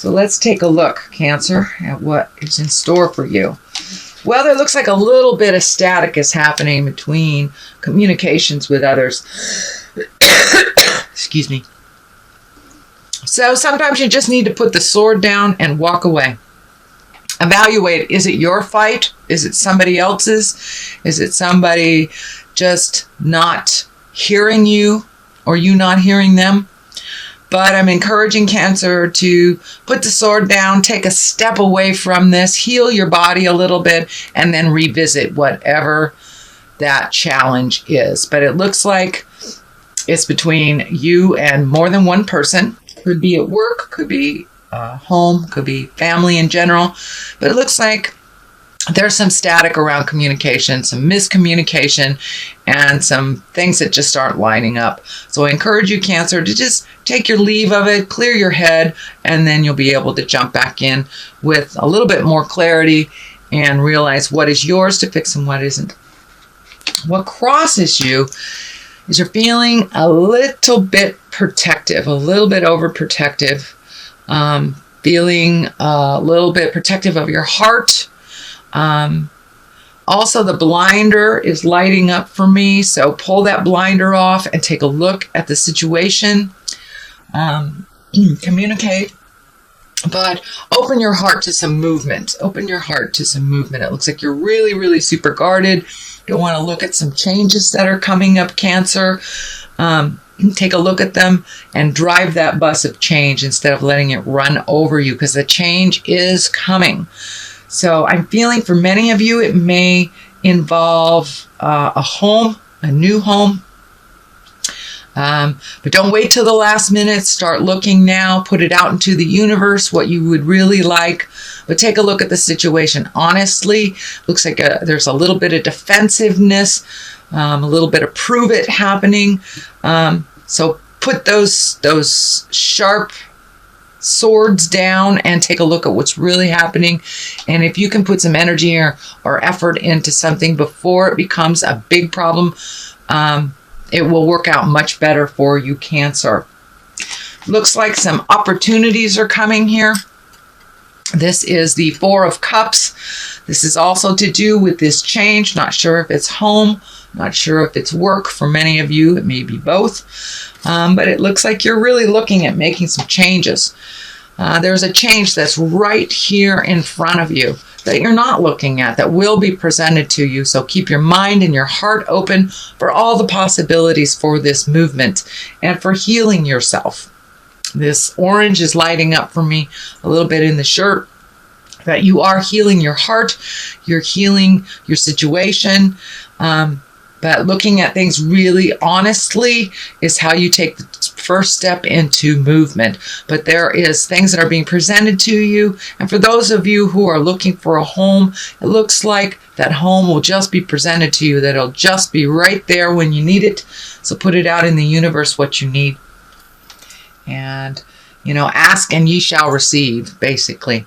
So let's take a look, Cancer, at what is in store for you. Well, there looks like a little bit of static is happening between communications with others. Excuse me. So sometimes you just need to put the sword down and walk away. Evaluate, is it your fight? Is it somebody else's? Is it somebody just not hearing you or you not hearing them? But I'm encouraging Cancer to put the sword down, take a step away from this, heal your body a little bit, and then revisit whatever that challenge is. But it looks like it's between you and more than one person. Could be at work, could be home, could be family in general. But it looks like there's some static around communication, some miscommunication, and some things that just aren't lining up. So I encourage you, Cancer, to just take your leave of it, clear your head, and then you'll be able to jump back in with a little bit more clarity and realize what is yours to fix and what isn't. What crosses you is you're feeling a little bit protective, a little bit overprotective, feeling a little bit protective of your heart. Also, the blinder is lighting up for me, so pull that blinder off and take a look at the situation. Communicate, but open your heart to some movement. Open your heart to some movement. It looks like you're really, really super guarded. You want to look at some changes that are coming up, Cancer. Take a look at them and drive that bus of change instead of letting it run over you, because the change is coming. So I'm feeling for many of you, it may involve a home, a new home. But don't wait till the last minute. Start looking now. Put it out into the universe, what you would really like. But take a look at the situation. Honestly, looks like there's a little bit of defensiveness, a little bit of prove it happening. So put those sharp swords down and take a look at what's really happening. And if you can put some energy or effort into something before it becomes a big problem, it will work out much better for you, Cancer. Looks like some opportunities are coming here. This is the Four of Cups. This is also to do with this change. Not sure if it's home, not sure if it's work. For many of you, it may be both. But it looks like you're really looking at making some changes. There's a change that's right here in front of you that you're not looking at, that will be presented to you. So keep your mind and your heart open for all the possibilities for this movement and for healing yourself. This orange is lighting up for me a little bit in the shirt, that you are healing your heart, you're healing your situation. But looking at things really honestly is how you take the first step into movement. But there is things that are being presented to you. And for those of you who are looking for a home, it looks like that home will just be presented to you, that it'll just be right there when you need it. So put it out in the universe what you need. And, ask and ye shall receive, basically.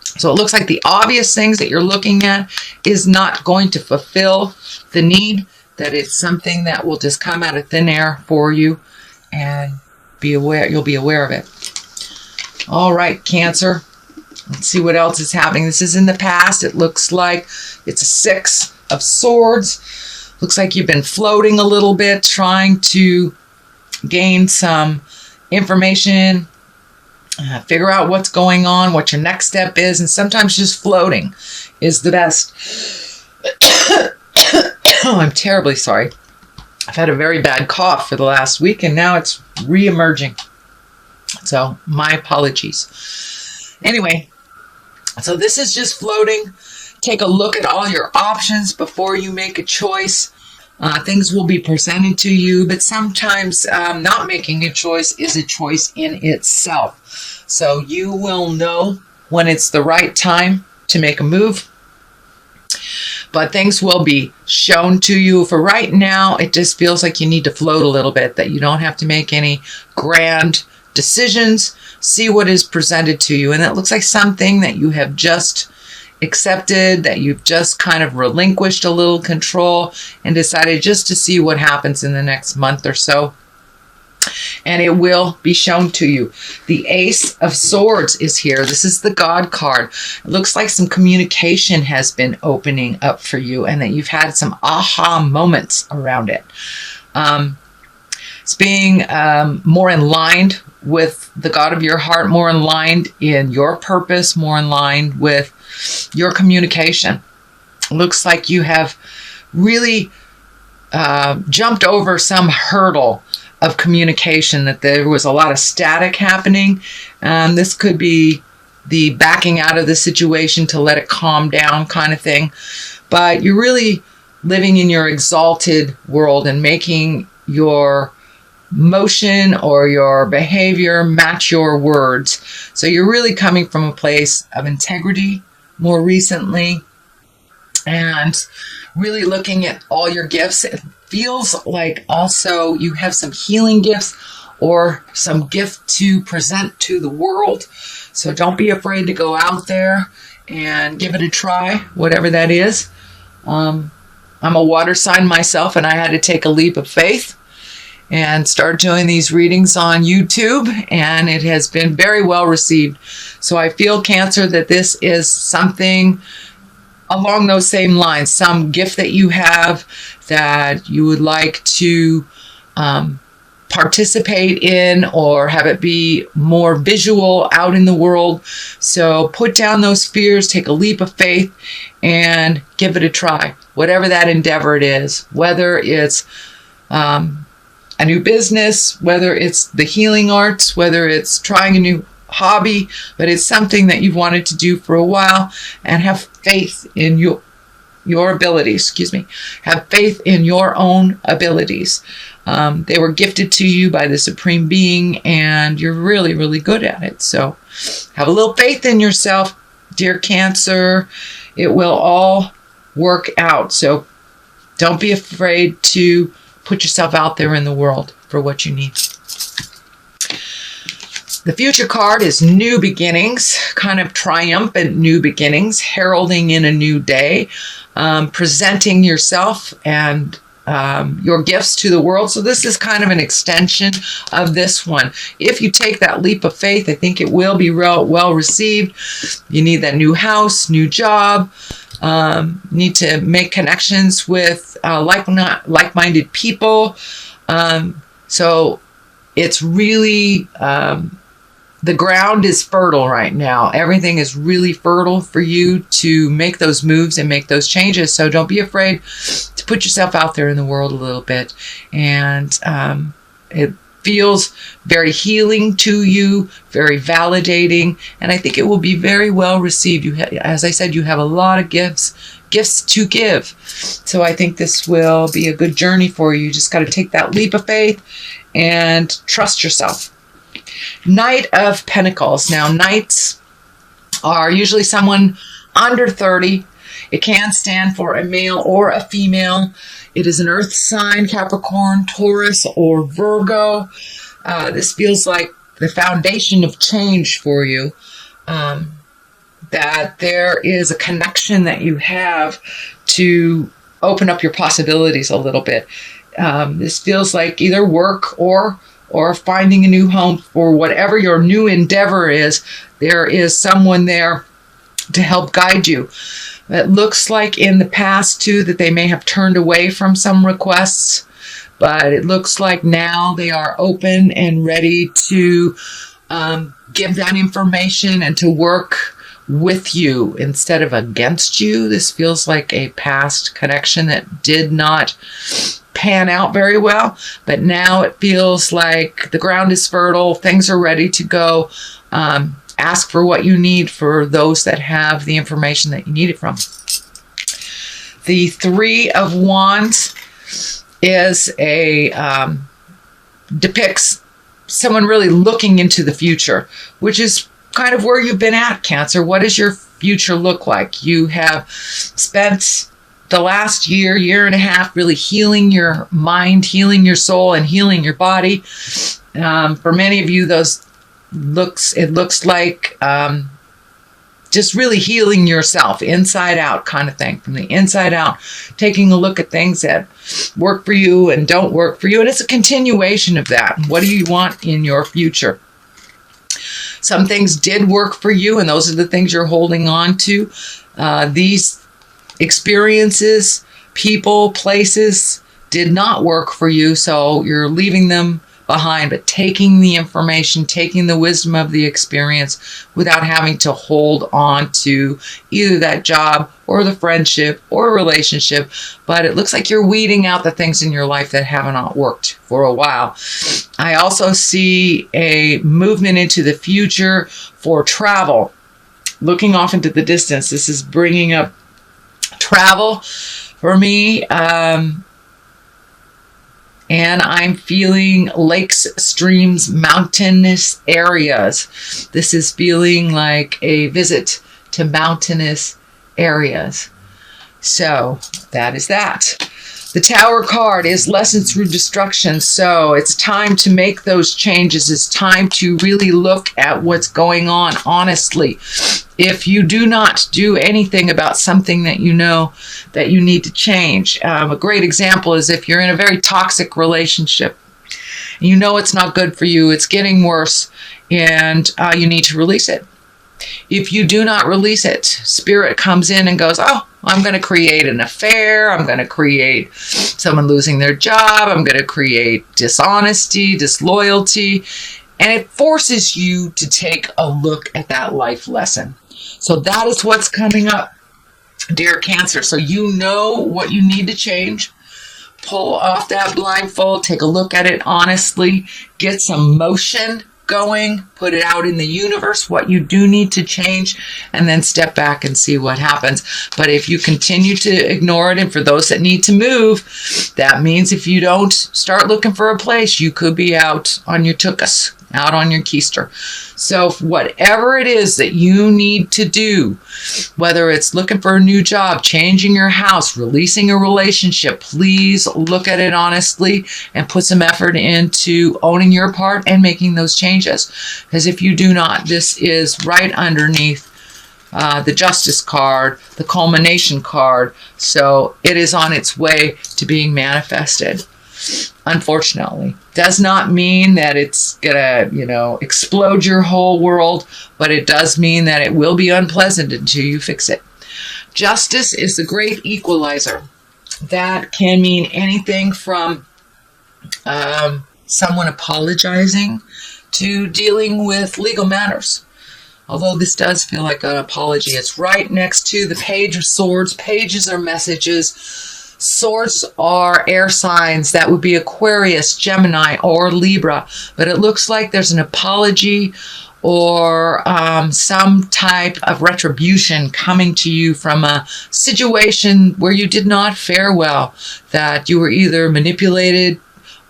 So it looks like the obvious things that you're looking at is not going to fulfill the need, that it's something that will just come out of thin air for you, and you'll be aware of it. All right, Cancer. Let's see what else is happening. This is in the past. It looks like it's a Six of Swords. Looks like you've been floating a little bit, trying to gain some information, figure out what's going on, what your next step is, and sometimes just floating is the best. Oh, I'm terribly sorry. I've had a very bad cough for the last week, and now it's re-emerging. So my apologies. Anyway, so this is just floating. Take a look at all your options before you make a choice. Things will be presented to you, but sometimes not making a choice is a choice in itself. So you will know when it's the right time to make a move. But things will be shown to you. For right now, it just feels like you need to float a little bit, that you don't have to make any grand decisions. See what is presented to you. And it looks like something that you have just accepted, that you've just kind of relinquished a little control and decided just to see what happens in the next month or so. and it will be shown to you. The Ace of Swords is here. This is the God card. It looks like some communication has been opening up for you and that you've had some aha moments around it. It's being more in line with the God of your heart, more in line in your purpose, more in line with your communication. It looks like you have really jumped over some hurdle of communication, that there was a lot of static happening. This could be the backing out of the situation to let it calm down kind of thing. But you're really living in your exalted world and making your motion or your behavior match your words. So you're really coming from a place of integrity more recently, and really looking at all your gifts. It feels like also you have some healing gifts or some gift to present to the world. So don't be afraid to go out there and give it a try, whatever that is. I'm a water sign myself, and I had to take a leap of faith and start doing these readings on YouTube, and it has been very well received. So I feel, Cancer, that this is something along those same lines, some gift that you have that you would like to participate in or have it be more visual out in the world. So put down those fears, take a leap of faith, and give it a try. Whatever that endeavor it is, whether it's a new business, whether it's the healing arts, whether it's trying a new hobby, but it's something that you've wanted to do for a while, and have faith in your abilities. Have faith in your own abilities. They were gifted to you by the Supreme Being, and you're really, really good at it. So have a little faith in yourself, dear Cancer. It will all work out. So don't be afraid to put yourself out there in the world for what you need. The future card is new beginnings, kind of triumphant new beginnings, heralding in a new day, presenting yourself and your gifts to the world. So this is kind of an extension of this one. If you take that leap of faith, I think it will be well received. You need that new house, new job, need to make connections with like-minded people. So it's really... the ground is fertile right now. Everything is really fertile for you to make those moves and make those changes. So don't be afraid to put yourself out there in the world a little bit. And it feels very healing to you, very validating. And I think it will be very well received. As I said, you have a lot of gifts to give. So I think this will be a good journey for you. You just got to take that leap of faith and trust yourself. Knight of Pentacles. Now, knights are usually someone under 30. It can stand for a male or a female. It is an earth sign, Capricorn, Taurus, or Virgo. This feels like the foundation of change for you. That there is a connection that you have to open up your possibilities a little bit. This feels like either work or finding a new home for whatever your new endeavor is. There is someone there to help guide you. It looks like in the past too that they may have turned away from some requests, but it looks like now they are open and ready to give that information and to work with you instead of against you. This feels like a past connection that did not pan out very well, but now it feels like the ground is fertile, things are ready to go. Ask for what you need for those that have the information that you need it from. The Three of Wands is depicts someone really looking into the future, which is kind of where you've been at, Cancer. What does your future look like? You have spent the last year and a half really healing your mind, healing your soul, and healing your body. For many of you, it looks like just really healing yourself inside out kind of thing, from the inside out, taking a look at things that work for you and don't work for you. And it's a continuation of that. What do you want in your future? Some things did work for you, and those are the things you're holding on to. These experiences, people, places did not work for you, so you're leaving them behind, but taking the information, taking the wisdom of the experience without having to hold on to either that job or the friendship or relationship. But it looks like you're weeding out the things in your life that have not worked for a while. I also see a movement into the future for travel. Looking off into the distance, this is bringing up travel for me. And I'm feeling lakes, streams, mountainous areas. This is feeling like a visit to mountainous areas. So that is that. The Tower card is lessons through destruction. So it's time to make those changes. It's time to really look at what's going on honestly. If you do not do anything about something that you know that you need to change. A great example is if you're in a very toxic relationship. You know it's not good for you. It's getting worse, and you need to release it. If you do not release it, spirit comes in and goes, oh, I'm going to create an affair. I'm going to create someone losing their job. I'm going to create dishonesty, disloyalty. And it forces you to take a look at that life lesson. So that is what's coming up, dear Cancer. So you know what you need to change. Pull off that blindfold. Take a look at it honestly. Get some motion going, put it out in the universe, what you do need to change, and then step back and see what happens. But if you continue to ignore it, and for those that need to move, that means if you don't start looking for a place, you could be out on your tuchus, out on your keister. So whatever it is that you need to do, whether it's looking for a new job, changing your house, releasing a relationship, please look at it honestly and put some effort into owning your part and making those changes. Because if you do not, this is right underneath the Justice card, the Culmination card. So it is on its way to being manifested. Unfortunately, does not mean that it's gonna, explode your whole world, but it does mean that it will be unpleasant until you fix it. Justice is the great equalizer. That can mean anything from someone apologizing to dealing with legal matters. Although this does feel like an apology. It's right next to the Page of Swords. Pages are messages. Swords are air signs. That would be Aquarius, Gemini, or Libra. But it looks like there's an apology or some type of retribution coming to you from a situation where you did not fare well, that you were either manipulated,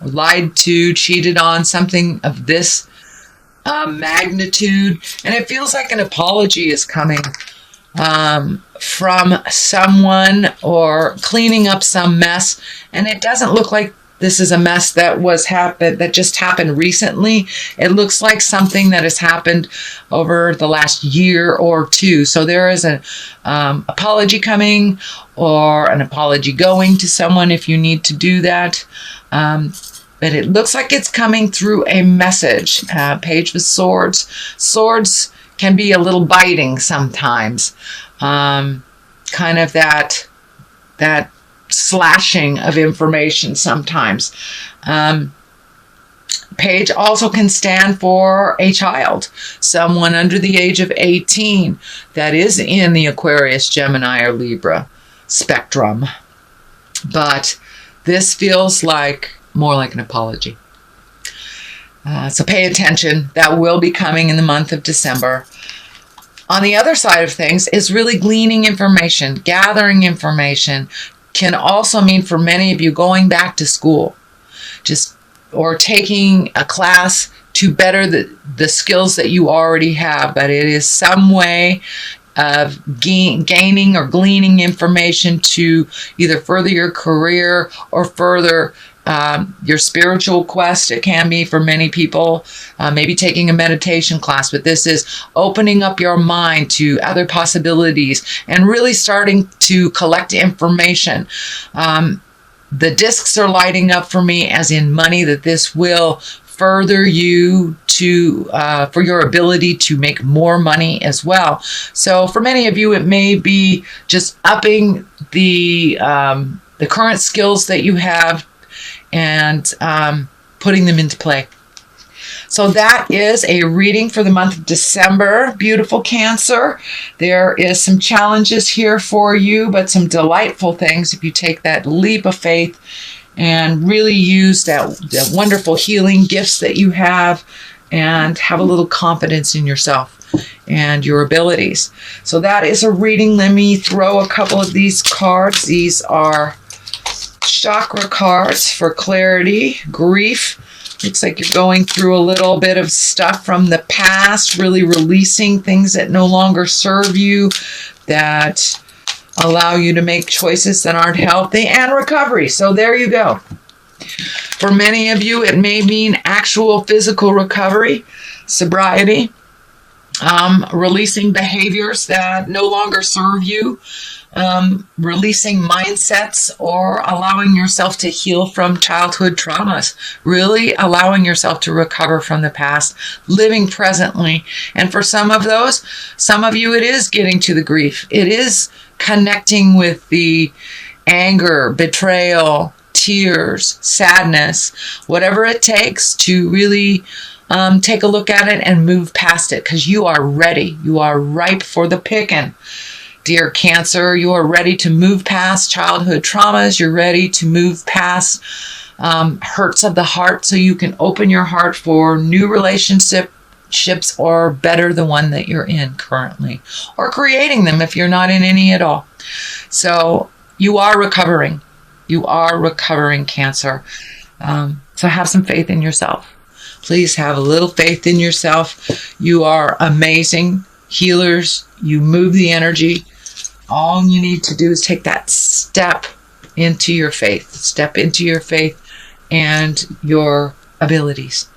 or lied to, cheated on, something of this magnitude. And it feels like an apology is coming from someone, or cleaning up some mess. And it doesn't look like this is a mess that just happened recently. It looks like something that has happened over the last year or two. So there is an apology coming, or an apology going to someone if you need to do that. But it looks like it's coming through a message. Page of Swords. Swords can be a little biting sometimes. Kind of that slashing of information sometimes. Page also can stand for a child, someone under the age of 18 that is in the Aquarius, Gemini, or Libra spectrum. But this feels more like an apology. So pay attention. That will be coming in the month of December. On the other side of things is really gleaning information, gathering information. Can also mean for many of you going back to school, or taking a class to better the skills that you already have. But it is some way of gaining or gleaning information to either further your career or further your spiritual quest. It can be for many people, maybe taking a meditation class, but this is opening up your mind to other possibilities and really starting to collect information. The discs are lighting up for me as in money, that this will further you to for your ability to make more money as well. So for many of you, it may be just upping the current skills that you have and putting them into play. So that is a reading for the month of December. Beautiful Cancer. There is some challenges here for you, but some delightful things if you take that leap of faith and really use that wonderful healing gifts that you have and have a little confidence in yourself and your abilities. So that is a reading. Let me throw a couple of these cards. These are chakra cards for clarity, grief. Looks like you're going through a little bit of stuff from the past, really releasing things that no longer serve you, that allow you to make choices that aren't healthy, and recovery. So there you go. For many of you, it may mean actual physical recovery, sobriety, releasing behaviors that no longer serve you, releasing mindsets, or allowing yourself to heal from childhood traumas, really allowing yourself to recover from the past, living presently. And for some of you, it is getting to the grief. It is connecting with the anger, betrayal, tears, sadness, whatever it takes to really take a look at it and move past it, because you are ready. You are ripe for the picking. Dear Cancer, you are ready to move past childhood traumas. You're ready to move past hurts of the heart, so you can open your heart for new relationships, or better the one that you're in currently, or creating them if you're not in any at all. So you are recovering. You are recovering, Cancer. So have some faith in yourself. Please have a little faith in yourself. You are amazing healers. You move the energy. All you need to do is take that step into your faith. Step into your faith and your abilities.